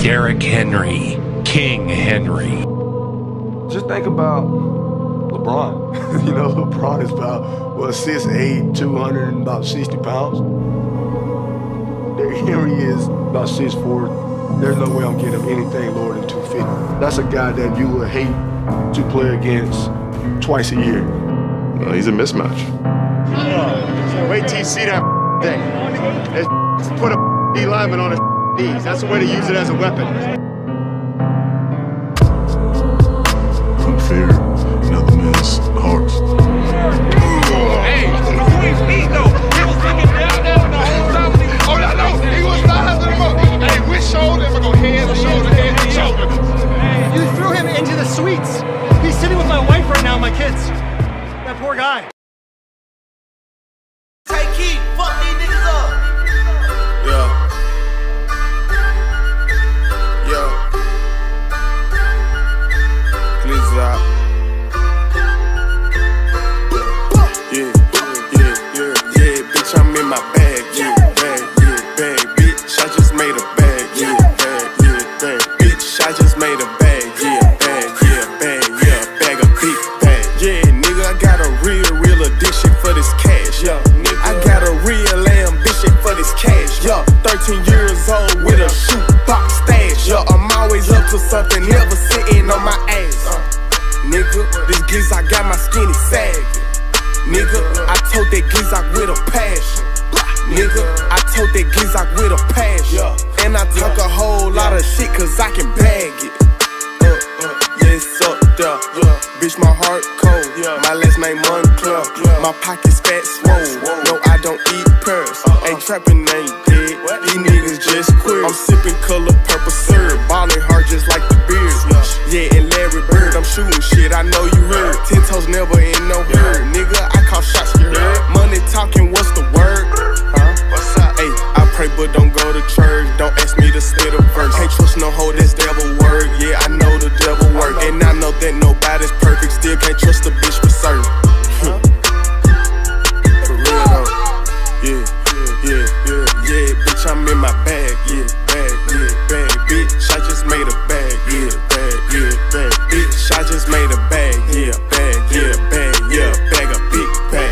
Derrick Henry, King Henry. Just think about LeBron. You know, LeBron is about, 6'8", 200 and about 60 pounds. Derrick Henry is about 6'4". There's no way I'm getting him anything lower than 250. That's a guy that you would hate to play against twice a year. He's a mismatch. Wait till you see that thing. Put a D lineman on his knees. That's the way to use it as a weapon. Don't fear another man's heart. Hey, between me though, he was looking down the whole time. Oh, no, he was rising him up. Hey, which shoulder? Am I going head or shoulder, head or shoulder? You threw him into the suites. He's sitting with my wife right now, my kids. That poor guy. Take heat, fuck these niggas up. Yeah. Please out. Yeah, bitch, I'm in my bag, bag, bitch, I just made a bag, bag, bitch, I just made a bag, bag of big bag, nigga, I got a real addiction for this cash, I got a real ambition for this cash, 13 years old with a shoebox stash, I'm always up to something, never sitting on my ass, nigga, this giz I got my skinny sagging. Nigga, I told that Gizak with a passion. Nigga, I told that Gizak with a passion. And I talk a whole lot of shit cause I can bag it. Yes, up there. Bitch, my heart cold. My last name Moncler. My pockets fat swole. No, I don't eat pearls. Ain't trapping, ain't dead. These niggas just queer. I'm sipping color purple syrup. Ballin' hard just like the beard. Yeah, and Larry Bird, I'm shooting shit, I know you heard. 10 toes never in no herd. Nigga, I call shots, you heard. Money talking, what's the word? What's up? Hey, I pray but don't go to church. Don't ask me to spit a verse. Can't trust no hoe, that's devil work. Yeah, I know the devil work. And I know that nobody's perfect. Still can't trust a bitch for certain. For real though. Yeah, bitch, I'm in my bag. Bag, bitch, I just made a bag. Bag, bitch, I just made a bag. Bag of big bag.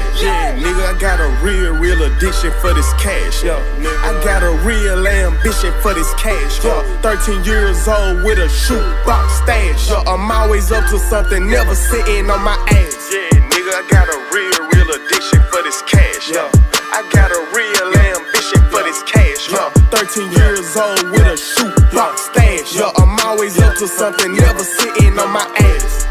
Nigga, I got a real addiction for this cash. I got a real ambition for this cash. 13 years old with a shoebox stash. I'm always up to something, never sitting on my ass. Nigga, I got a real addiction for this cash. I got a real ambition for this cash. 13 years old with a shoebox stash. I'm always up to something, never sitting on my ass.